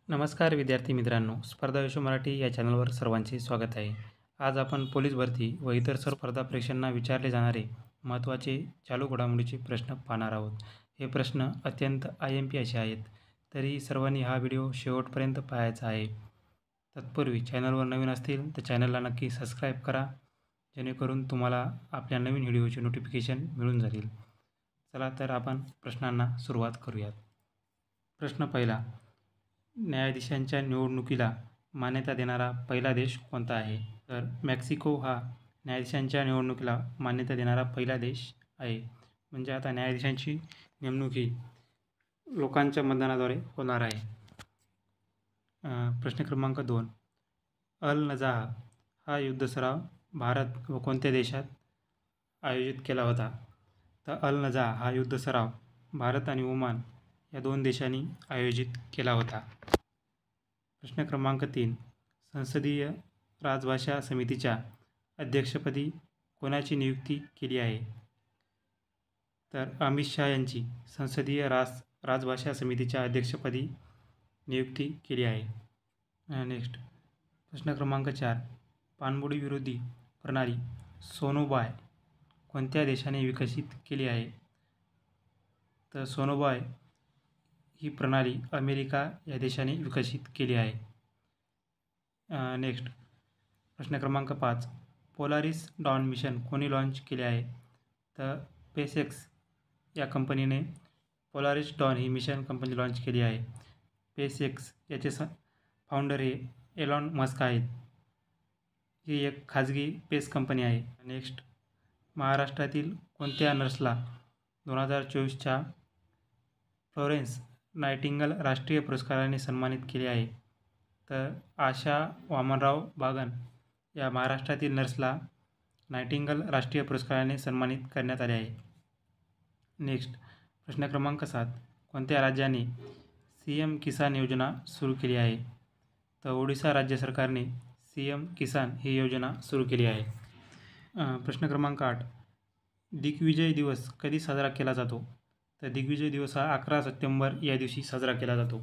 नमस्कार विद्यार्थी मित्रांनो, स्पर्धा विश्व मराठी या चॅनलवर सर्वांचे स्वागत आहे. आज आपण पोलीस भरती व इतर सर्व स्पर्धा परीक्षांना विचारले जाणारे महत्त्वाचे चालू घडामोडीचे प्रश्न पाहणार आहोत. हे प्रश्न अत्यंत IMP असे आहेत, तरी सर्वांनी हा व्हिडिओ शेवटपर्यंत पाहायचा आहे. तत्पूर्वी चॅनलवर नवीन असतील तर चॅनलला नक्की सबस्क्राईब करा, जेणेकरून तुम्हाला आपल्या नवीन व्हिडिओचे नोटिफिकेशन मिळून जातील. चला तर आपण प्रश्नांना सुरुवात करूयात. प्रश्न पहिला, न्यायाधीशांच्या निवडणुकीला मान्यता देणारा पहिला देश कोणता आहे? तर मेक्सिको हा न्यायाधीशांच्या निवडणुकीला मान्यता देणारा पहिला देश आहे. म्हणजे आता न्यायाधीशांची नेमणूक ही लोकांच्या मतदानाद्वारे होणार आहे. प्रश्न क्रमांक 2, अल नजाह हा युद्ध सराव भारत व कोणत्या देशात आयोजित केला होता? तर अल नजाह हा युद्ध सराव भारत आणि ओमान या 2 देशांनी आयोजित केला होता. प्रश्न क्रमांक 3, संसदीय राजभाषा समितीच्या अध्यक्षपदी कोणाची नियुक्ती केली आहे? तर अमित शहा यांची संसदीय राजभाषा समितीच्या अध्यक्षपदी नियुक्ती केली आहे. नेक्स्ट प्रश्न क्रमांक 4, पाणबुडी विरोधी प्रणाली सोनोबाय कोणत्या देशाने विकसित केली आहे? तर सोनोबाय ही प्रणाली अमेरिका या देशाने विकसित केली आहे. नेक्स्ट प्रश्न क्रमांक 5, पोलारिस डॉन मिशन कोणी लॉन्च केले आहे? तर स्पेसएक्स या कंपनीने पोलारिस डॉन ही मिशन कंपनी लॉन्च केली आहे. स्पेसएक्स याचे फाउंडर हे एलॉन मस्क आहेत. ही एक खाजगी स्पेस कंपनी आहे. नेक्स्ट, महाराष्ट्रातील कोणत्या नर्सला 2024च्या फ्लोरेन्स नायटिंगल राष्ट्रीय पुरस्काराने सन्मानित केले आहे? तर आशा वामनराव बागन या महाराष्ट्रातील नर्सला नायटिंगल राष्ट्रीय पुरस्काराने सन्मानित करण्यात आले आहे. नेक्स्ट प्रश्न क्रमांक 7, कोणत्या राज्याने CM किसान योजना सुरू केली आहे? तर ओडिशा राज्य सरकारने CM किसान ही योजना सुरू केली आहे. प्रश्न क्रमांक 8, दिग्विजय दिवस कधी साजरा केला जातो? तर दिग्विजय दिवस हा 11 सप्टेंबर या दिवशी साजरा केला जातो.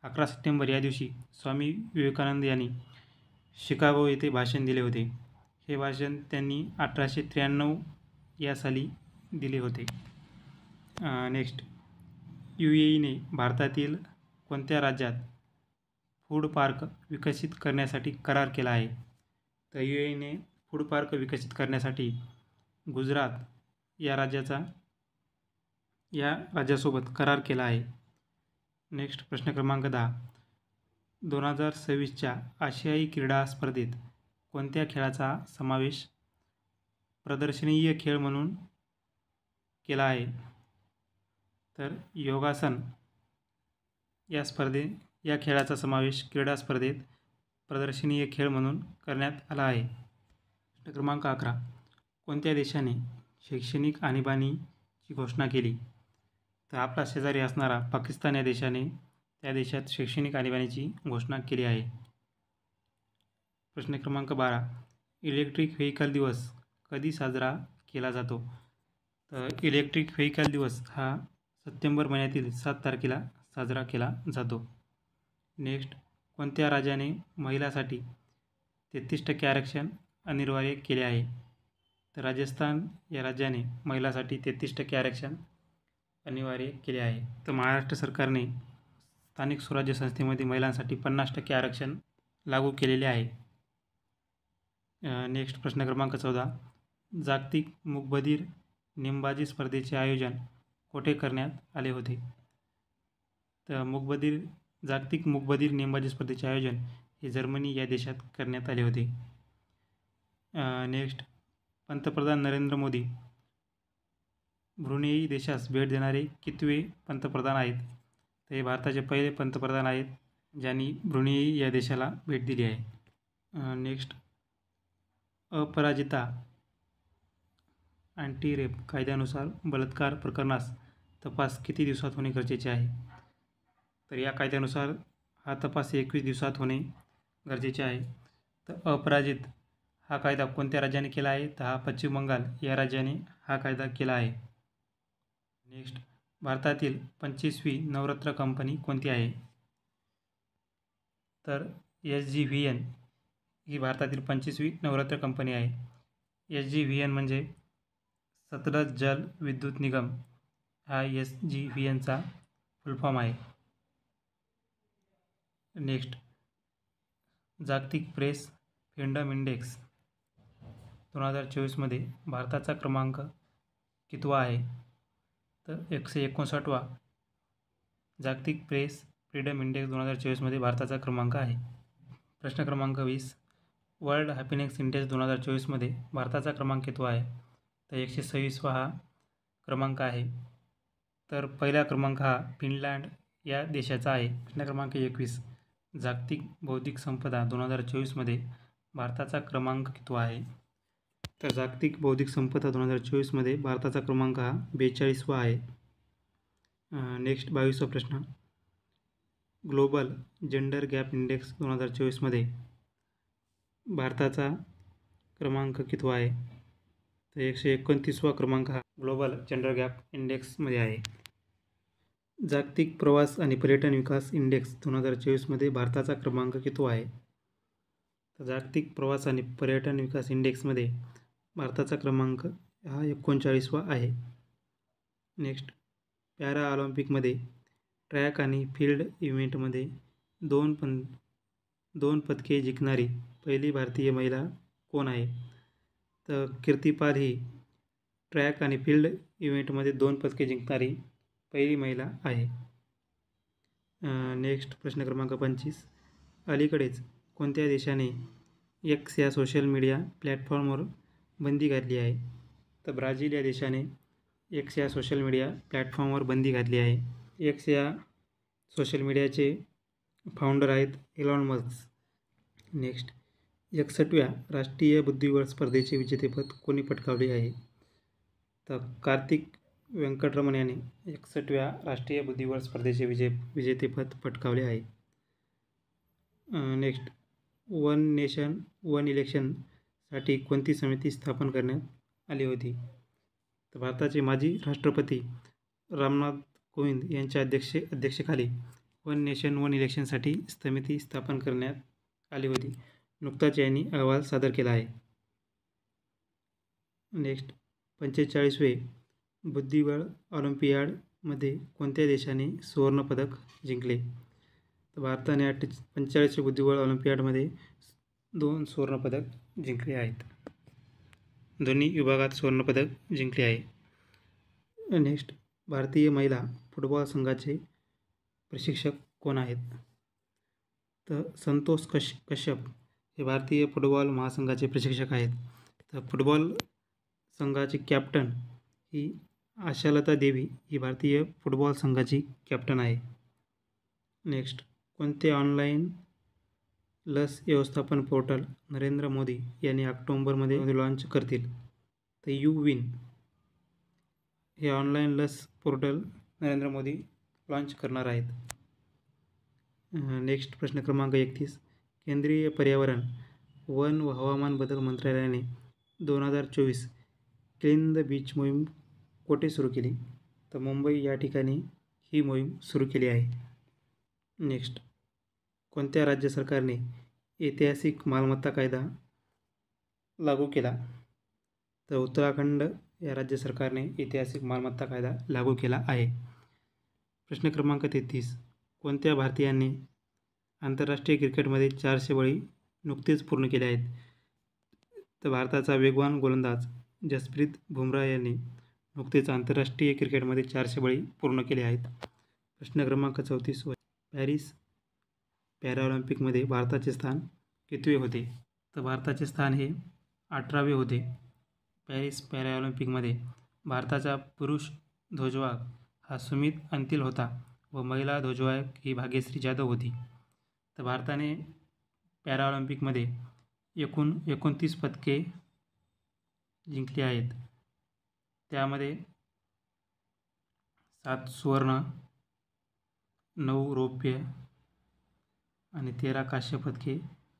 11 सप्टेंबर या दिवशी स्वामी विवेकानंद यांनी शिकागो येथे भाषण दिले होते. हे भाषण त्यांनी 1893 या साली दिले होते. नेक्स्ट, UAEने भारतातील कोणत्या राज्यात फूड पार्क विकसित करण्यासाठी करार केला आहे? तर UAEने फूड पार्क विकसित करण्यासाठी गुजरात या राज्यासोबत करार केला आहे. नेक्स्ट प्रश्न क्रमांक 10, 2026च्या आशियाई क्रीडा स्पर्धेत कोणत्या खेळाचा समावेश प्रदर्शनीय खेळ म्हणून केला आहे? तर योगासन या खेळाचा समावेश क्रीडा स्पर्धेत प्रदर्शनीय खेळ म्हणून करण्यात आला आहे. प्रश्न क्रमांक 11, कोणत्या देशाने शैक्षणिक आणीबाणीची घोषणा केली? तर आपला शेजारी असणारा पाकिस्तान या देशाने त्या देशात शैक्षणिक आणीबाणीची घोषणा केली आहे. प्रश्न क्रमांक 12, इलेक्ट्रिक व्हेकल दिवस कधी साजरा केला जातो? तर इलेक्ट्रिक व्हेकल दिवस हा सप्टेंबर महिन्यातील 7 तारखेला साजरा केला जातो. नेक्स्ट, कोणत्या राज्याने महिलांसाठी 33% आरक्षण अनिवार्य केले आहे? तर राजस्थान या राज्याने महिलांसाठी 33% आरक्षण अनिवार्य केले आहे. तर महाराष्ट्र सरकारने स्थानिक स्वराज्य संस्थेमध्ये महिलांसाठी 50% आरक्षण लागू केलेले आहे. नेक्स्ट प्रश्न क्रमांक 14, जागतिक मूकबधीर नेमबाजी स्पर्धेचे आयोजन कोठे करण्यात आले होते? तर जागतिक मूकबधीर नेमबाजी स्पर्धेचे आयोजन हे जर्मनी या देशात करण्यात आले होते. नेक्स्ट, पंतप्रधान नरेंद्र मोदी ब्रुनेई देशास भेट देणारे कितवे पंतप्रधान आहेत? तर हे भारताचे पहिले पंतप्रधान आहेत ज्यांनी ब्रुनेई या देशाला भेट दिली आहे. नेक्स्ट, अपराजिता अँटी रेप कायद्यानुसार बलात्कार प्रकरणास तपास किती दिवसात होणे गरजेचे आहे? तर या कायद्यानुसार हा तपास 21 दिवसात होणे गरजेचे आहे. तर अपराजित हा कायदा कोणत्या राज्याने केला आहे? तर हा पश्चिम बंगाल या राज्याने हा कायदा केला आहे. नेक्स्ट, भारतातील 25वी नवरत्न कंपनी कोणती आहे? तर SJVN ही भारतातील 25वी नवरात्र कंपनी आहे. SJVN म्हणजे सतलज जल विद्युत निगम हा SJVNचा फुल फॉर्म आहे. नेक्स्ट, जागतिक प्रेस फ्रीडम इंडेक्स 2024 मध्ये भारताचा क्रमांक कितवा आहे? तर 159वा जागतिक प्रेस फ्रीडम इंडेक्स 2024 मध्ये भारताचा क्रमांक आहे. प्रश्न क्रमांक 20, वर्ल्ड हॅपीनेस इंडेक्स 2024 मध्ये भारताचा क्रमांक कितवा आहे? तर 126वा हा क्रमांक आहे. तर पहिला क्रमांक हा फिनलँड या देशाचा आहे. प्रश्न क्रमांक 21, जागतिक बौद्धिक संपदा 2024 मध्ये भारताचा क्रमांक कितवा आहे? तर जागतिक बौद्धिक संपदा 2024 मध्ये भारताचा क्रमांक हा 42वा आहे. नेक्स्ट 22वा प्रश्न, ग्लोबल जेंडर गॅप इंडेक्स 2024 मध्ये भारताचा क्रमांक कितवा आहे? तर 129वा क्रमांक हा ग्लोबल जेंडर गॅप इंडेक्समध्ये आहे. जागतिक प्रवास आणि पर्यटन विकास इंडेक्स 2024 मध्ये भारताचा क्रमांक कितवा आहे? तर जागतिक प्रवास आणि पर्यटन विकास इंडेक्समध्ये भारताचा क्रमांक हा 39वा आहे. नेक्स्ट, पॅरा ऑलिम्पिकमध्ये ट्रॅक आणि फील्ड इव्हेंटमध्ये दोन पदके जिंकणारी पहिली भारतीय महिला कोण आहे? तर कीर्तिपाल ही ट्रॅक आणि फील्ड इव्हेंटमध्ये 2 पदके जिंकणारी पहिली महिला आहे. नेक्स्ट प्रश्न क्रमांक 25, अलीकडेच कोणत्या देशाने X या सोशल मीडिया प्लॅटफॉर्मवर बंदी घातली आहे? तर ब्राझील या देशाने X या सोशल मीडिया प्लॅटफॉर्मवर बंदी घातली आहे. X या सोशल मीडियाचे फाउंडर आहेत इलॉन मस्क. नेक्स्ट, 61व्या राष्ट्रीय बुद्धिबळ स्पर्धेचे विजेतेपद कोणी पटकावले आहे? तर कार्तिक व्यंकटरमण यांनी 61व्या राष्ट्रीय बुद्धिबळ स्पर्धेचे विजेतेपद पटकावले आहे. नेक्स्ट, वन नेशन वन इलेक्शनसाठी कोणती समिती स्थापन करण्यात आली होती? तर भारताचे माजी राष्ट्रपती रामनाथ कोविंद यांच्या अध्यक्षतेखाली वन नेशन वन इलेक्शनसाठी समिती स्थापन करण्यात आली होती. नुकताच यांनी अहवाल सादर केला आहे. नेक्स्ट, 45वे बुद्धिबळ ऑलिम्पियाडमध्ये कोणत्या देशाने सुवर्णपदक जिंकले? तर भारताने 45वे बुद्धिबळ ऑलिम्पियाडमध्ये 2 सुवर्णपदक जिंकले आहेत. दोन्ही विभागात सुवर्णपदक जिंकले आहे. नेक्स्ट, भारतीय महिला फुटबॉल संघाचे प्रशिक्षक कोण आहेत? तर संतोष कश्यप हे भारतीय फुटबॉल महासंघाचे प्रशिक्षक आहेत. तर फुटबॉल संघाची कॅप्टन ही आशालता देवी ही भारतीय फुटबॉल संघाची कॅप्टन आहे. नेक्स्ट, कोणते ऑनलाईन लस व्यवस्थापन पोर्टल नरेंद्र मोदी यांनी ऑक्टोबरमध्ये लॉन्च करतील? तर यू-विन हे ऑनलाईन लस पोर्टल नरेंद्र मोदी लॉन्च करणार आहेत. नेक्स्ट प्रश्न क्रमांक 31, केंद्रीय पर्यावरण, वन व हवामान बदल मंत्रालयाने 2024 क्लीन द बीच मोहीम कोठे सुरू केली? तर मुंबई या ठिकाणी ही मोहीम सुरू केली आहे. नेक्स्ट, कोणत्या राज्य सरकारने ऐतिहासिक मालमत्ता कायदा लागू केला? तर उत्तराखंड या राज्य सरकारने ऐतिहासिक मालमत्ता कायदा लागू केला आहे. प्रश्न क्रमांक 33, कोणत्या भारतीयांनी आंतरराष्ट्रीय क्रिकेटमध्ये 400 बळी नुकतेच पूर्ण केले आहेत? तर भारताचा वेगवान गोलंदाज जसप्रीत बुमराह यांनी नुकतेच आंतरराष्ट्रीय क्रिकेटमध्ये 400 बळी पूर्ण केले आहेत. प्रश्न क्रमांक 34, पॅरिस पॅराऑलिम्पिकमध्ये भारताचे स्थान कितवे होते? तर भारताचे स्थान हे 18वे होते. पॅरिस पॅराऑलिम्पिकमध्ये भारताचा पुरुष ध्वजवाहक हा सुमित अंतिल होता व महिला ध्वजवाहक ही भाग्यश्री जाधव होती. तर भारताने पॅराऑलिम्पिकमध्ये एकूण 29 पदके जिंकली आहेत. त्यामध्ये 7 सुवर्ण, 9 रौप्य आणि 13 कांस्य पदके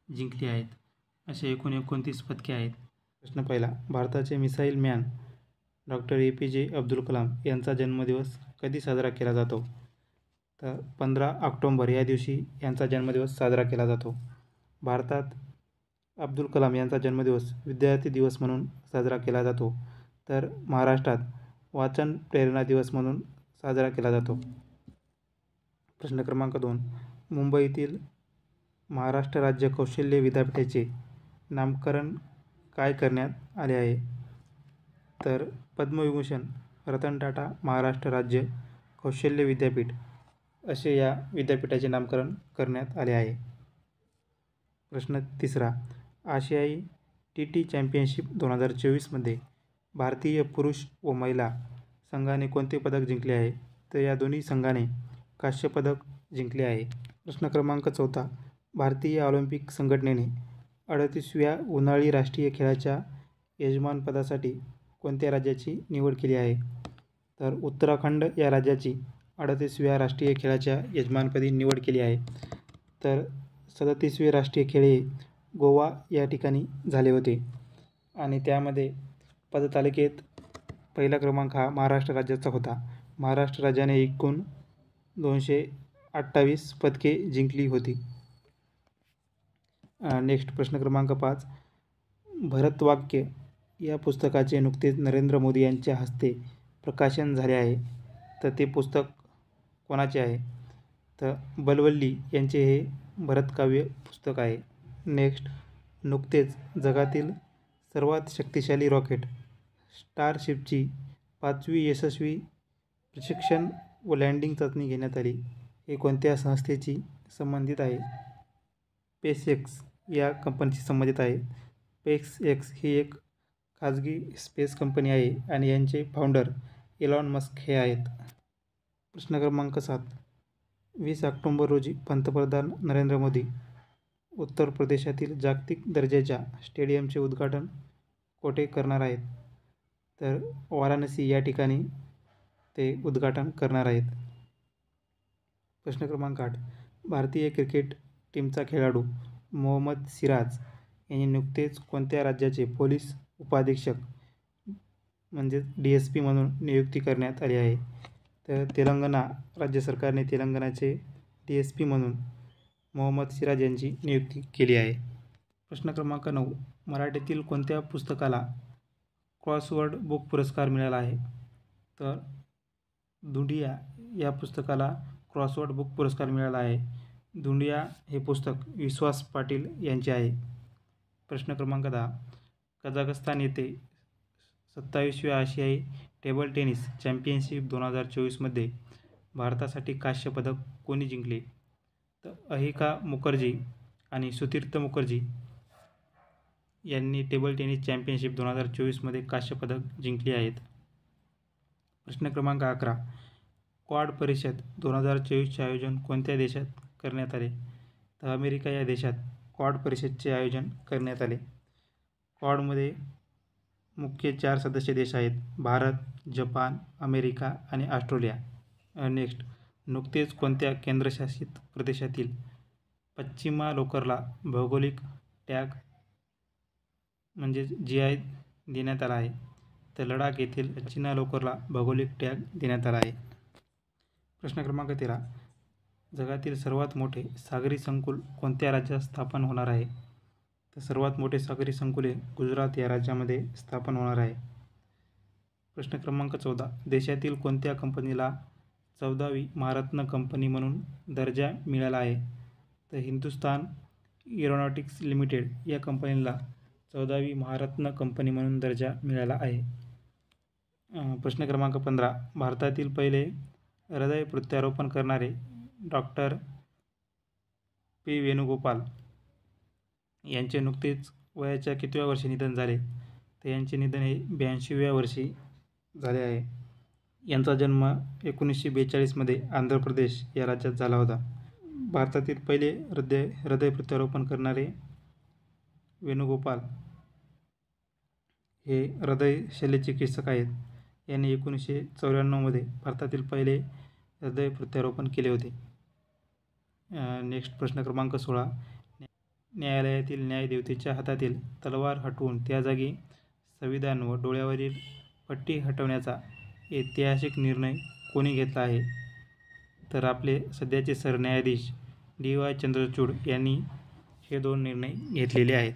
जिंकली आहेत. असे एकूण 29 पदके आहेत. प्रश्न पहिला, भारताचे मिसाईल मॅन डॉ. APJ अब्दुल कलाम यांचा जन्मदिवस कधी साजरा केला जातो? तर 15 ऑक्टोंबर या दिवशी यांचा जन्मदिवस साजरा केला जातो. भारतात अब्दुल कलाम यांचा जन्मदिवस विद्यार्थी दिवस म्हणून साजरा केला जातो. तर महाराष्ट्रात वाचन प्रेरणा दिवस म्हणून साजरा केला जातो. प्रश्न क्रमांक 2. मुंबईतील महाराष्ट्र राज्य कौशल्य विद्यापीठाचे नामकरण काय करण्यात आले आहे? तर पद्मविभूषण रतन टाटा महाराष्ट्र राज्य कौशल्य विद्यापीठ असे या विद्यापीठाचे नामकरण करण्यात आले आहे. प्रश्न 3. आशियाई TT चॅम्पियनशिप 2024मध्ये भारतीय पुरुष व महिला संघाने कोणते पदक जिंकले आहे? तर या दोन्ही संघाने कांस्य पदक जिंकले आहे. प्रश्न क्रमांक 4. भारतीय ऑलिम्पिक संघटनेने 38व्या उन्हाळी राष्ट्रीय खेळाच्या यजमानपदासाठी कोणत्या राज्याची निवड केली आहे? तर उत्तराखंड या राज्याची 38व्या राष्ट्रीय खेळाच्या यजमानपदी निवड केली आहे. तर 37वे राष्ट्रीय खेळ हे गोवा या ठिकाणी झाले होते आणि त्यामध्ये पदतालिकेत पहिला क्रमांक हा महाराष्ट्र राज्याचा होता. महाराष्ट्र राज्याने एकूण 228 पदके जिंकली होती. नेक्स्ट प्रश्न क्रमांक 5. भरतवाक्य या पुस्तकाचे नुकतेच नरेंद्र मोदी यांच्या हस्ते प्रकाशन झाले आहे. तर ते पुस्तक कोणाचे आहे? तर बलवल्ली यांचे हे भरतकाव्य पुस्तक आहे. नेक्स्ट, नुकतेच जगातील सर्वात शक्तिशाली रॉकेट स्टारशिपची 5वी यशस्वी प्रशिक्षण व लँडिंग चाचणी घेण्यात आली. हे कोणत्या संस्थेशी संबंधित आहे? स्पेसएक्स या कंपनीशी संबंधित आहे. स्पेसएक्स ही एक खाजगी स्पेस कंपनी आहे आणि यांचे फाउंडर इलॉन मस्क हे आहेत. प्रश्न क्रमांक 7. 20 ऑक्टोंबर रोजी पंतप्रधान नरेंद्र मोदी उत्तर प्रदेशातील जागतिक दर्जाच्या स्टेडियमचे उद्घाटन कोठे करणार आहेत? तर वाराणसी या ठिकाणी ते उद्घाटन करणार आहेत. प्रश्न क्रमांक 8. भारतीय क्रिकेट टीमचा खेळाडू मोहम्मद सिराज यांनी नुकतेच कोणत्या राज्याचे पोलीस उपाधीक्षक म्हणजेच DSP म्हणून नियुक्ती करण्यात आली आहे? तर तेलंगणा राज्य सरकारने तेलंगणाचे DSP म्हणून मोहम्मद सिराज यांची नियुक्ती केली आहे. प्रश्न क्रमांक 9. मराठीतील कोणत्या पुस्तकाला क्रॉसवर्ड बुक पुरस्कार मिळाला आहे? तर धुंडिया या पुस्तकाला क्रॉसवर्ड बुक पुरस्कार मिळाला आहे. धुंडिया हे पुस्तक विश्वास पाटील यांचे आहे. प्रश्न क्रमांक 10. कझाकस्तान येथे 27व्या आशियाई टेबल टेनिस चॅम्पियनशिप 2024मध्ये भारतासाठी कांस्य पदक कोणी जिंकले? तर अहिका मुखर्जी आणि सुतीर्थ मुखर्जी यांनी टेबल टेनिस चॅम्पियनशिप 2024मध्ये कांस्य पदक जिंकली आहेत. प्रश्न क्रमांक 11. क्वाड परिषद 2024चे आयोजन कोणत्या देशात करण्यात आले? तर अमेरिका या देशात क्वाड परिषदेचे आयोजन करण्यात आले. क्वाडमध्ये मुख्य 4 सदस्य देश आहेत: भारत, जपान, अमेरिका आणि ऑस्ट्रेलिया. नेक्स्ट, नुकतेच कोणत्या केंद्रशासित प्रदेशातील पश्चिमा लोकरला भौगोलिक टॅग म्हणजे GI देण्यात आला आहे? तर लडाख येथील पश्चिमा लोकरला भौगोलिक टॅग देण्यात आला आहे. प्रश्न क्रमांक 13. जगातील सर्वात मोठे सागरी संकुल कोणत्या राज्यात स्थापन होणार आहे? तर सर्वात मोठे सागरी संकुल हे गुजरात या राज्यामध्ये स्थापन होणार आहे. प्रश्न क्रमांक 14. देशातील कोणत्या कंपनीला 14वी महारत्न कंपनी म्हणून दर्जा मिळाला आहे? तर हिंदुस्तान एरोनॉटिक्स लिमिटेड या कंपनीला 14वी महारत्न कंपनी म्हणून दर्जा मिळाला आहे. प्रश्न क्रमांक 15. भारतातील पहिले हृदय प्रत्यारोपण करणारे डॉक्टर P. वेणुगोपाल यांचे नुकतेच वयाच्या कितव्या वर्षी निधन झाले? तर यांचे निधन हे 82व्या वर्षी झाले आहे. यांचा जन्म 1942मध्ये आंध्र प्रदेश या राज्यात झाला होता. भारतातील पहिले हृदय प्रत्यारोपण करणारे वेणुगोपाल हे हृदय शल्यचिकित्सक आहेत. यांनी 1994मध्ये भारतातील पहिले हृदय प्रत्यारोपण केले होते. नेक्स्ट प्रश्न क्रमांक 16. न्यायालयातील न्यायदेवतेच्या हातातील तलवार हटवून त्या जागी संविधान व डोळ्यावरील पट्टी हटवण्याचा ऐतिहासिक निर्णय कोणी घेतला आहे? तर आपले सध्याचे सरन्यायाधीश DY चंद्रचूड यांनी हे 2 निर्णय घेतलेले आहेत.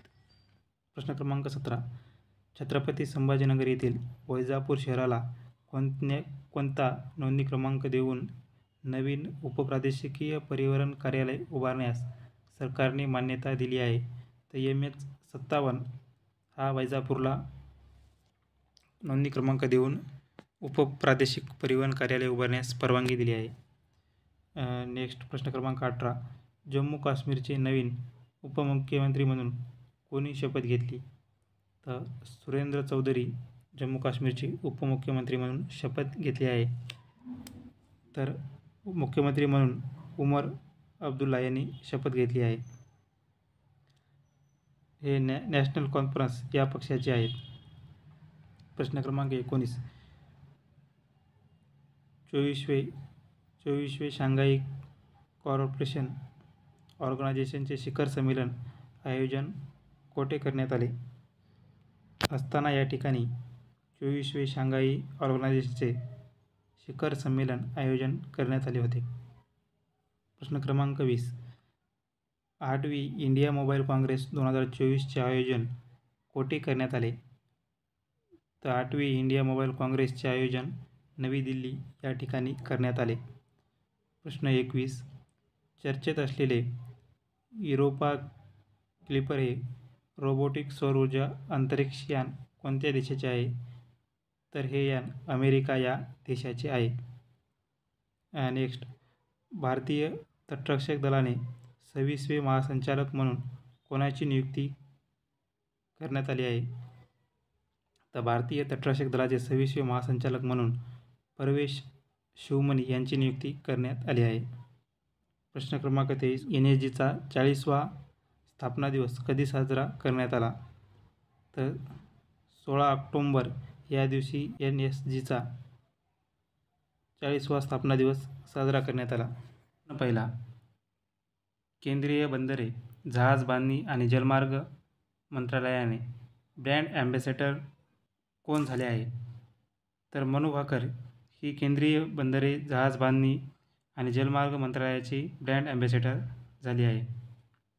प्रश्न क्रमांक 17. छत्रपती संभाजीनगर येथील वैजापूर शहराला कोणता नोंदणी क्रमांक देऊन नवीन उपप्रादेशिकीय परिवहन कार्यालय उभारण्यास सरकारने मान्यता दिली आहे? तर MH57 हा वैजापूरला नोंदणी क्रमांक देऊन उपप्रादेशिक परिवहन कार्यालय उभारण्यास परवानगी दिली आहे. नेक्स्ट प्रश्न क्रमांक 18. जम्मू काश्मीरचे नवीन उपमुख्यमंत्री म्हणून कोणी शपथ घेतली? तर सुरेंद्र चौधरी जम्मू काश्मीरचे उपमुख्यमंत्री म्हणून शपथ घेतली आहे. तर मुख्यमंत्री म्हणून उमर अब्दुल्ला यांनी शपथ घेतली आहे. हे नॅशनल कॉन्फरन्स या पक्षाचे आहेत. प्रश्न क्रमांक 19. 24वे शांघाई कॉर्पोरेशन ऑर्गनायझेशनचे शिखर संमेलन आयोजन कोठे करण्यात आले असताना या ठिकाणी 24वे शांघाई ऑर्गनायझेशनचे शिखर संमेलन आयोजन करण्यात आले होते. प्रश्न क्रमांक 20. 8वी इंडिया मोबाईल काँग्रेस 2024चे आयोजन कोठे करण्यात आले? तर 8वी इंडिया मोबाईल काँग्रेसचे आयोजन नवी दिल्ली या ठिकाणी करण्यात आले. प्रश्न 21. चर्चेत असलेले युरोपा क्लिपर हे रोबोटिक सौर ऊर्जा अंतरिक्ष यान कोणत्या देशाचे आहे? तर हे यान अमेरिका या देशाचे आहे. नेक्स्ट. भारतीय तटरक्षक दलाने 26वे महासंचालक म्हणून कोणाची नियुक्ती करण्यात आली आहे? तर भारतीय तटरक्षक दलाचे 26वे महासंचालक म्हणून परवेश शिवमणी यांची नियुक्ती करण्यात आली आहे. प्रश्न क्रमांक 23. NSGचा 40वा स्थापना दिवस कधी साजरा करण्यात आला? तर 16 ऑक्टोबर या दिवशी NSGचा 40वा स्थापना दिवस साजरा करण्यात आला. पहिला. केंद्रीय बंदरे, जहाज बांधणी आणि जलमार्ग मंत्रालयाने ब्रँड ॲम्बॅसेडर कोण झाले आहे? तर मनू भाकर ही केंद्रीय बंदरे, जहाज बांधणी आणि जलमार्ग मंत्रालयाची ब्रँड ॲम्बॅसेडर झाली आहे.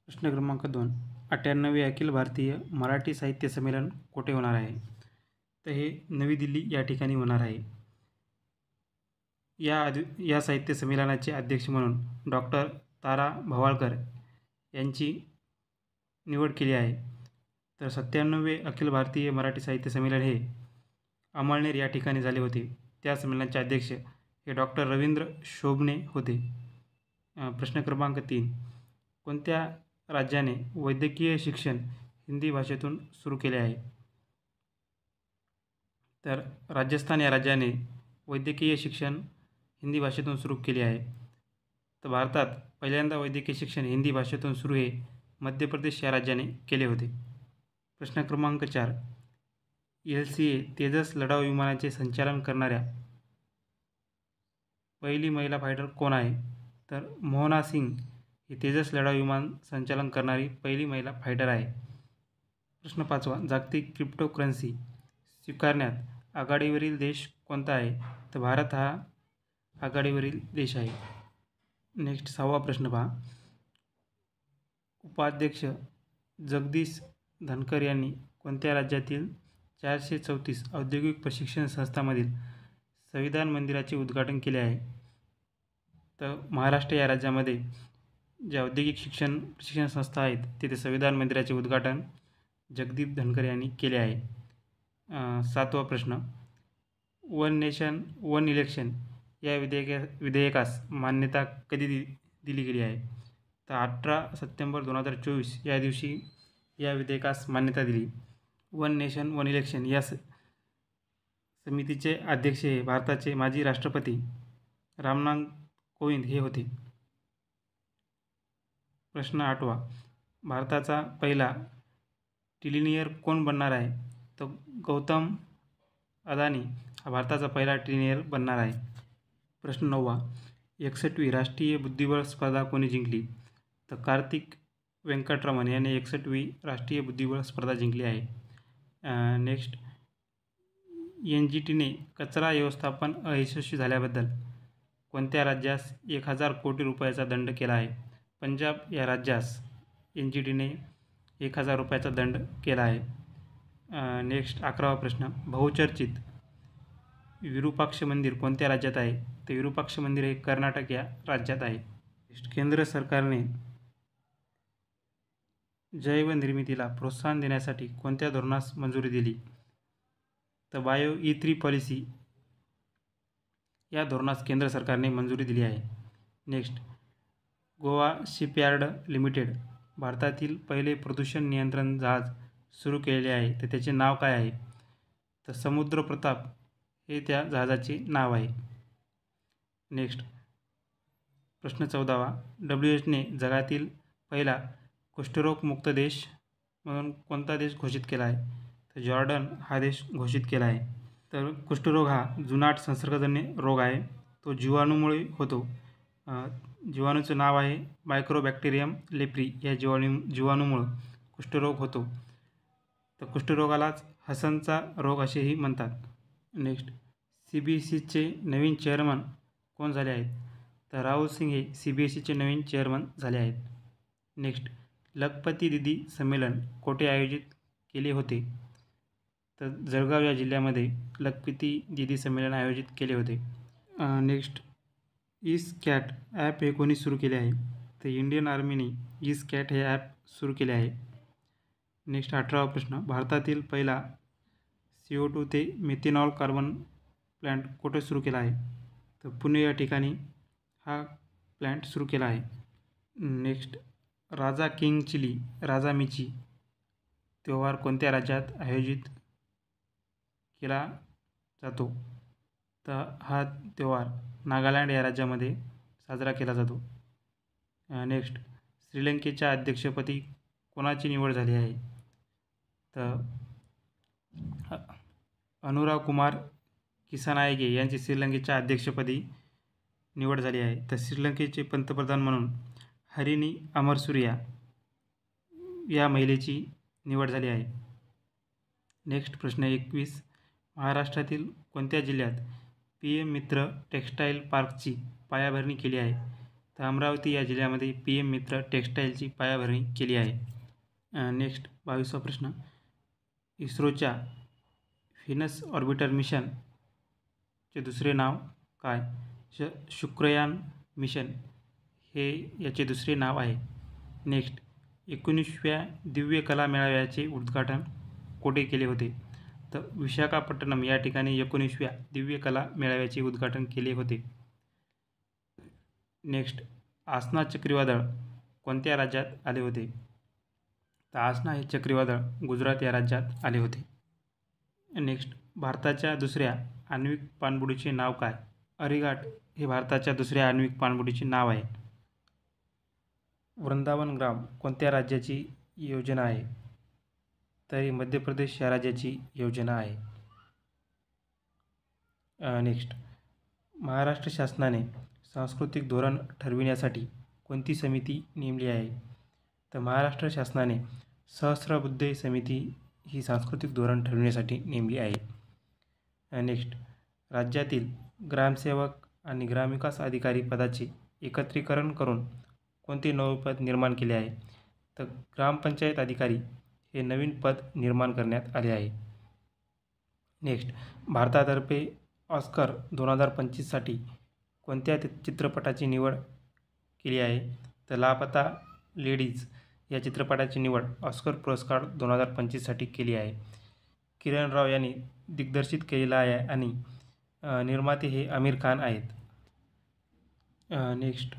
प्रश्न क्रमांक 2. 98वे अखिल भारतीय मराठी साहित्य संमेलन कोठे होणार आहे? तर हे नवी दिल्ली या ठिकाणी होणार आहे. या साहित्य संमेलनाचे अध्यक्ष म्हणून डॉक्टर तारा भवाळकर यांची निवड केली आहे. तर 97वे अखिल भारतीय मराठी साहित्य संमेलन हे अमळनेर या ठिकाणी झाले होते. त्या संमेलनाचे अध्यक्ष हे डॉक्टर रवींद्र शोभणे होते. प्रश्न क्रमांक 3. कोणत्या राज्याने वैद्यकीय शिक्षण हिंदी भाषेतून सुरू केले आहे? तर राजस्थान या राज्याने वैद्यकीय शिक्षण हिंदी भाषेतून सुरू केले आहे. तर भारतात पहिल्यांदा वैद्यकीय शिक्षण हिंदी भाषेतून सुरू हे मध्य प्रदेश या राज्याने केले होते. प्रश्न क्रमांक 4. LCA तेजस लढाऊ विमानाचे संचालन करणाऱ्या पहिली महिला फायटर कोण आहे? तर मोहना सिंग ही तेजस लढाऊ विमान संचालन करणारी पहिली महिला फायटर आहे. प्रश्न 5. जागतिक क्रिप्टोकरन्सी स्वीकारण्यात आघाडीवरील देश कोणता आहे? तर भारत हा आघाडीवरील देश आहे. नेक्स्ट 6वा प्रश्न पहा. उपाध्यक्ष जगदीश धनकर यांनी कोणत्या राज्यातील 434 औद्योगिक प्रशिक्षण संस्थांमधील संविधान मंदिराचे उद्घाटन केले आहे? तर महाराष्ट्र या राज्यामध्ये ज्या औद्योगिक प्रशिक्षण संस्था आहेत तिथे संविधान मंदिराचे उद्घाटन जगदीप धनकर यांनी केले आहे. 7वा प्रश्न. वन नेशन वन इलेक्शन या विधेयकास मान्यता कधी दिली गेली आहे? तर 18 सप्टेंबर 2024 या दिवशी या विधेयकास मान्यता दिली. वन नेशन वन इलेक्शन या समितीचे अध्यक्ष हे भारताचे माजी राष्ट्रपती रामनाथ कोविंद हे होते. प्रश्न 8वा. भारताचा पहिला ट्रिलियनियर कोण बनणार आहे? तर गौतम अदानी हा भारताचा पहिला ट्रिलियनियर बनणार आहे. प्रश्न 9वा. 61वी राष्ट्रीय बुद्धिबळ स्पर्धा कोणी जिंकली? तर कार्तिक व्यंकटरमण याने 61वी राष्ट्रीय बुद्धिबळ स्पर्धा जिंकली आहे. नेक्स्ट. NGTने कचरा व्यवस्थापन अयशस्वी झाल्याबद्दल कोणत्या राज्यास 1000 कोटी रुपयाचा दंड केला आहे? पंजाब या राज्यास NGTने 1000 रुपयाचा दंड केला आहे. नेक्स्ट 11वा प्रश्न. बहुचर्चित विरूपाक्ष मंदिर कोणत्या राज्यात आहे? तर विरूपाक्ष मंदिर हे कर्नाटक या राज्यात आहे. केंद्र सरकारने जैवनिर्मितीला प्रोत्साहन देण्यासाठी कोणत्या धोरणास मंजुरी दिली? तर बायो E3 पॉलिसी या धोरणास केंद्र सरकारने मंजुरी दिली आहे. नेक्स्ट. गोवा शिपयार्ड लिमिटेड भारतातील पहिले प्रदूषण नियंत्रण जहाज सुरू केलेले आहे, तर त्याचे नाव काय आहे? तर समुद्र प्रताप हे त्या जहाजाचे नाव आहे. नेक्स्ट प्रश्न 14वा. WHOने जगातील पहिला कुष्ठरोगमुक्त देश म्हणून कोणता देश घोषित केला आहे? तर जॉर्डन हा देश घोषित केला आहे. तर कुष्ठरोग हा जुनाट संसर्गजन्य रोग आहे. तो जीवाणूमुळे होतो. जीवाणूचं नाव आहे मायक्रोबॅक्टेरियम लेप्री. या जीवाणूमुळं कुष्ठरोग होतो. तर कुष्ठरोगालाच हसनचा रोग असेही म्हणतात. नेक्स्ट. CBSEचे नवीन चेअरमन कोण झाले आहेत? तर राहुल सिंग हे CBSEचे नवीन चेअरमन झाले आहेत. नेक्स्ट. लखपती दिदी संमेलन कोठे आयोजित केले होते? तर जळगाव या जिल्ह्यामध्ये लखपती दिदी संमेलन आयोजित केले होते. नेक्स्ट. ईस्कॅट ॲप हे कोणी सुरू केले आहे? तर इंडियन आर्मीने ईस्कॅट हे ॲप सुरू केले आहे. नेक्स्ट 18वा प्रश्न. भारतातील पहिला CO2 ते मिथेनॉल कार्बन प्लॅन्ट कुठे सुरू केला आहे? तर पुणे या ठिकाणी हा प्लॅन्ट सुरू केला आहे. नेक्स्ट. राजा किंग चिली राजा मिची त्योहार कोणत्या राज्यात आयोजित केला जातो? तर हा त्योहार नागालँड या राज्यामध्ये साजरा केला जातो. नेक्स्ट. श्रीलंकेच्या अध्यक्षपदी कोणाची निवड झाली आहे? तर अनुराग कुमार किसनायगे यांची श्रीलंकेच्या अध्यक्षपदी निवड झाली आहे. तर श्रीलंकेचे पंतप्रधान म्हणून हरिणी अमरसूरिया या महिलेची निवड झाली आहे. नेक्स्ट प्रश्न 21. महाराष्ट्रातील कोणत्या जिल्ह्यात PM मित्र टेक्स्टाईल पार्कची पायाभरणी केली आहे? तर अमरावती या जिल्ह्यामध्ये PM मित्र टेक्स्टाईलची पायाभरणी केली आहे. नेक्स्ट 22वा प्रश्न. इस्रोच्या व्हीनस ऑर्बिटर मिशनचे दुसरे नाव काय? शुक्रयान मिशन हे याचे दुसरे नाव आहे. नेक्स्ट. 19व्या दिव्य कला मेळाव्याचे उद्घाटन कोठे केले होते? तर विशाखापट्टणम या ठिकाणी 19व्या दिव्य कला मेळाव्याचे उद्घाटन केले होते. नेक्स्ट. आसना चक्रीवादळ कोणत्या राज्यात आले होते? तर आसना हे चक्रीवादळ गुजरात या राज्यात आले होते. नेक्स्ट. भारताच्या दुसऱ्या आण्विक पाणबुडीचे नाव काय? अरिघाट हे भारताच्या दुसऱ्या आण्विक पाणबुडीचे नाव आहे. वृंदावन ग्राम कोणत्या राज्याची योजना आहे? तर ही मध्य प्रदेश या राज्याची योजना आहे. नेक्स्ट. महाराष्ट्र शासनाने सांस्कृतिक धोरण ठरविण्यासाठी कोणती समिती नेमली आहे? तर महाराष्ट्र शासनाने सहस्त्रबुद्धे समिती ही सांस्कृतिक धोरण ठरविण्यासाठी नेमली आहे. नेक्स्ट. राज्यातील ग्रामसेवक आणि ग्रामविकास अधिकारी पदाचे एकत्रीकरण करून कोणते नवे पद निर्माण केले आहे? तर ग्रामपंचायत अधिकारी हे नवीन पद निर्माण करण्यात आले आहे. नेक्स्ट. भारतातर्फे ऑस्कर 2025साठी कोणत्या चित्रपटाची निवड केली आहे? तर लापता लेडीज या चित्रपटाची निवड ऑस्कर पुरस्कार 2025साठी केली आहे. किरण राव यांनी दिग्दर्शित केलेला आहे आणि निर्माते हे आमिर खान आहेत. नेक्स्ट.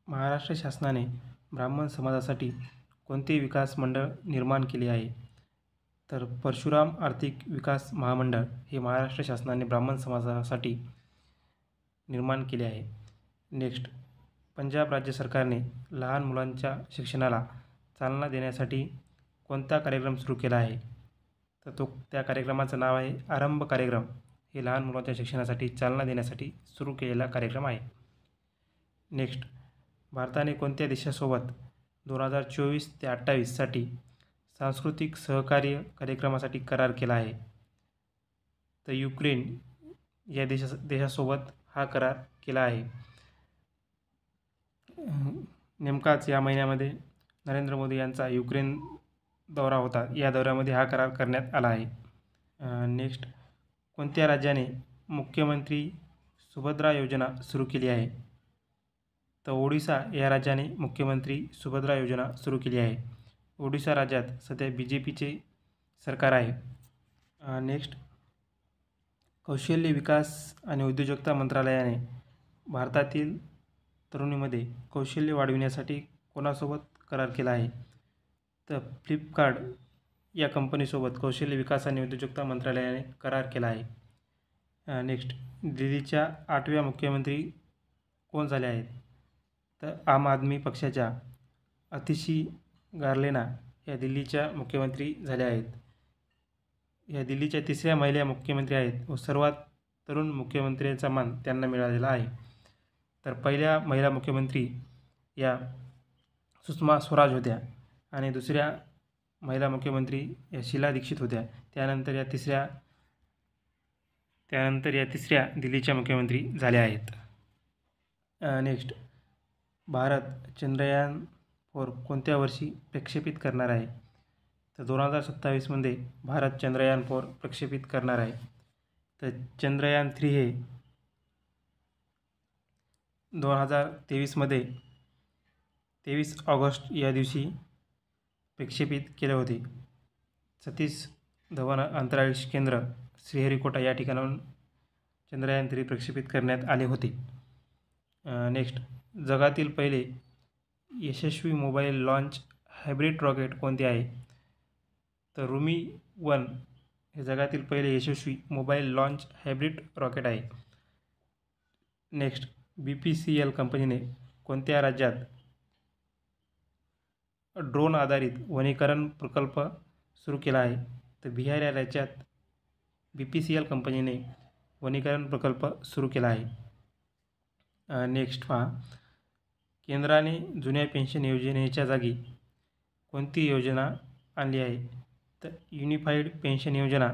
महाराष्ट्र शासनाने ब्राह्मण समाजासाठी कोणते विकास मंडळ निर्माण केले आहे? तर परशुराम आर्थिक विकास महामंडळ हे महाराष्ट्र शासनाने ब्राह्मण समाजासाठी निर्माण केले आहे. नेक्स्ट. पंजाब राज्य सरकारने लहान मुलांच्या शिक्षणाला चालना देण्यासाठी कोणता कार्यक्रम सुरू केला आहे? तर त्या कार्यक्रमाचं नाव आहे आरंभ कार्यक्रम. हे लहान मुलांच्या शिक्षणासाठी चालना देण्यासाठी सुरू केलेला कार्यक्रम आहे. नेक्स्ट. भारताने कोणत्या देशासोबत 2024 ते 28साठी सांस्कृतिक सहकार्य कार्यक्रमासाठी करार केला आहे? तर युक्रेन या देशासोबत हा करार केला आहे. नेमकाच या महिन्यामध्ये नरेंद्र मोदी यांचा युक्रेन दौरा होता. या दौऱ्यामध्ये हा करार करण्यात आला आहे. नेक्स्ट, कोणत्या राज्याने मुख्यमंत्री सुभद्रा योजना सुरू केली आहे? तर ओडिशा या राज्याने मुख्यमंत्री सुभद्रा योजना सुरू केली आहे. ओडिशा राज्यात सध्या BJPचे सरकार आहे. नेक्स्ट, कौशल्य विकास आणि उद्योजकता मंत्रालयाने भारतातील तरुणीमध्ये कौशल्य वाढविण्यासाठी कोणासोबत करार केला आहे? तर फ्लिपकार्ट या कंपनीसोबत कौशल्य विकास आणि उद्योजकता मंत्रालयाने करार केला आहे. नेक्स्ट, दिल्लीच्या 8व्या मुख्यमंत्री कोण झाले आहेत? तर आम आदमी पक्षाच्या अतिशी गार्लेना या दिल्लीच्या मुख्यमंत्री झाल्या आहेत. या दिल्लीच्या 3ऱ्या महिला मुख्यमंत्री आहेत व सर्वात तरुण मुख्यमंत्र्यांचा मान त्यांना मिळालेला आहे. तर पहिल्या महिला मुख्यमंत्री या सुषमा स्वराज होत्या आणि दुसऱ्या महिला मुख्यमंत्री या शीला दीक्षित होत्या. त्यानंतर या तिसऱ्या दिल्लीच्या मुख्यमंत्री झाल्या आहेत. नेक्स्ट, भारत चंद्रयान-4 कोणत्या वर्षी प्रक्षेपित करणार आहे? तर 2027मध्ये भारत चंद्रयान-4 प्रक्षेपित करणार आहे. तर चंद्रयान-3 हे 2023मध्ये 23 ऑगस्ट या दिवशी प्रक्षेपित केले होते. सतीश धवन अंतराळ केंद्र श्रीहरिकोटा या ठिकाणाहून चंद्रयान-3 प्रक्षेपित करण्यात आले होते. नेक्स्ट, जगातील पहिले यशस्वी मोबाईल लॉन्च हायब्रिड रॉकेट कोणते आहे? तर रुमी-1 हे जगातील पहिले यशस्वी मोबाईल लॉन्च हायब्रिड रॉकेट आहे. नेक्स्ट, BPCL कंपनीने कोणत्या राज्यात ड्रोन आधारित वनीकरण प्रकल्प सुरू केला आहे? तर बिहार या राज्यात BPCL कंपनीने वनीकरण प्रकल्प सुरू केला आहे. नेक्स्ट पहा, केंद्राने जुन्या पेन्शन योजनेच्या जागी कोणती योजना आणली आहे? तर युनिफाईड पेन्शन योजना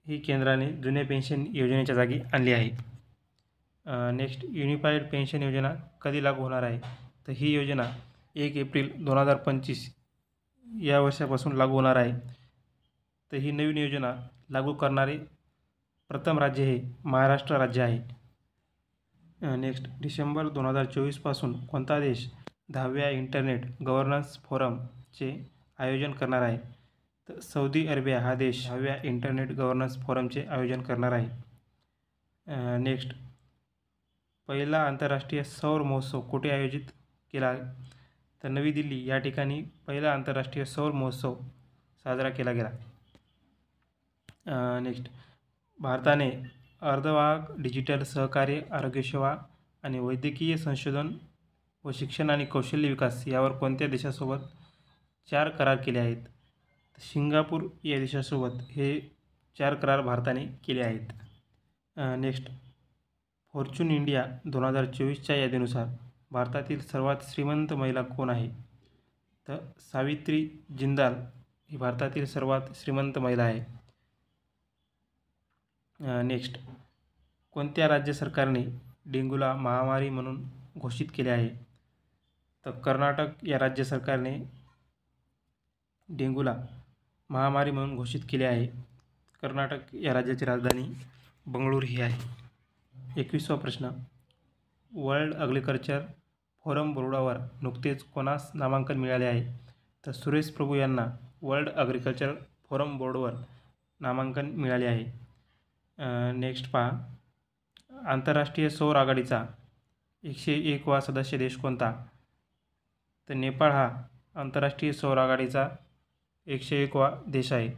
ही केंद्राने जुन्या पेन्शन योजनेच्या जागी आणली आहे. नेक्स्ट, युनिफाईड पेन्शन योजना कधी लागू होणार आहे? तर ही योजना 1 एप्रिल 2025 या वर्षापासून लागू होणार आहे. तर ही नवीन योजना लागू करणारे प्रथम राज्य हे महाराष्ट्र राज्य आहे. नेक्स्ट, डिसेंबर 2024पासून कोणता देश 10व्या इंटरनेट गव्हर्नन्स फोरमचे आयोजन करणार आहे? तर सौदी अरेबिया हा देश 10व्या इंटरनेट गव्हर्नन्स फोरमचे आयोजन करणार आहे. नेक्स्ट, पहिला आंतरराष्ट्रीय सौर महोत्सव कुठे आयोजित केला? तर नवी दिल्ली या ठिकाणी पहिला आंतरराष्ट्रीय सौर महोत्सव साजरा केला गेला. नेक्स्ट, भारताने अर्धवाहक डिजिटल सहकार्य, आरोग्यसेवा आणि वैद्यकीय संशोधन व शिक्षण आणि कौशल्य विकास यावर कोणत्या देशासोबत 4 करार केले आहेत? सिंगापूर या देशासोबत हे 4 करार भारताने केले आहेत. नेक्स्ट, फॉर्च्यून इंडिया 2024च्या यादीनुसार भारतातील सर्वात श्रीमंत महिला कोण आहे? तर सावित्री जिंदाल ही भारतातील सर्वात श्रीमंत महिला आहे. नेक्स्ट, कोणत्या राज्य सरकारने डेंग्यूला महामारी म्हणून घोषित केले आहे? तर कर्नाटक या राज्य सरकारने डेंग्यूला महामारी म्हणून घोषित केले आहे. कर्नाटक या राज्याची राजधानी बंगळूर ही आहे. 21वा प्रश्न, वर्ल्ड ॲग्रिकल्चर फोरम बोर्डावर नुकतेच कोणास नामांकन मिळाले आहे? तर सुरेश प्रभू यांना वर्ल्ड ॲग्रिकल्चर फोरम बोर्डवर नामांकन मिळाले आहे. नेक्स्ट पहा, आंतरराष्ट्रीय सौर आघाडीचा 101वा सदस्य देश कोणता? तर नेपाळ हा आंतरराष्ट्रीय सौर आघाडीचा 101वा देश आहे.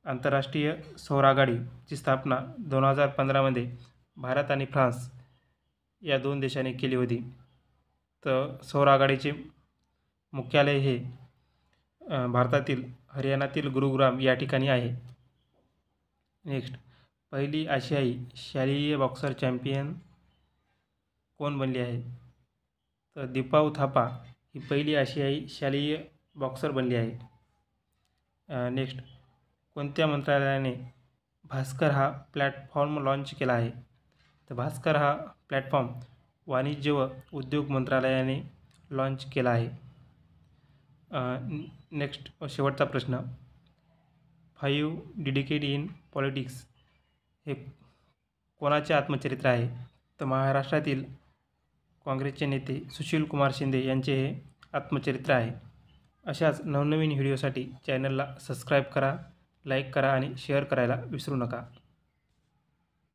आंतरराष्ट्रीय सौर आघाडीची स्थापना 2015मध्ये भारत आणि फ्रान्स या 2 देशांनी केली होती. तर सौर आघाडीचे मुख्यालय हे भारतातील हरियाणातील गुरुग्राम या ठिकाणी आहे. नेक्स्ट, पहिली आशियाई शालेय बॉक्सर चॅम्पियन कोण बनली आहे? तर दीपाऊ थापा ही पहिली आशियाई शालेय बॉक्सर बनली आहे. नेक्स्ट, कोणत्या मंत्रालयाने भास्कर हा प्लॅटफॉर्म लॉन्च केला आहे? तर भास्कर हा प्लॅटफॉर्म वाणिज्य व उद्योग मंत्रालयाने लॉन्च केला आहे? नेक्स्ट शेवटचा प्रश्न, 5 डेडिकेट इन पॉलिटिक्स हे कोणाचे आत्मचरित्र आहे? तर महाराष्ट्रातील काँग्रेसचे नेते सुशील कुमार शिंदे यांचे हे आत्मचरित्र आहे. अशाच नवनवीन व्हिडिओसाठी चॅनलला सबस्क्राईब करा, लाईक करा आणि शेअर करायला विसरू नका.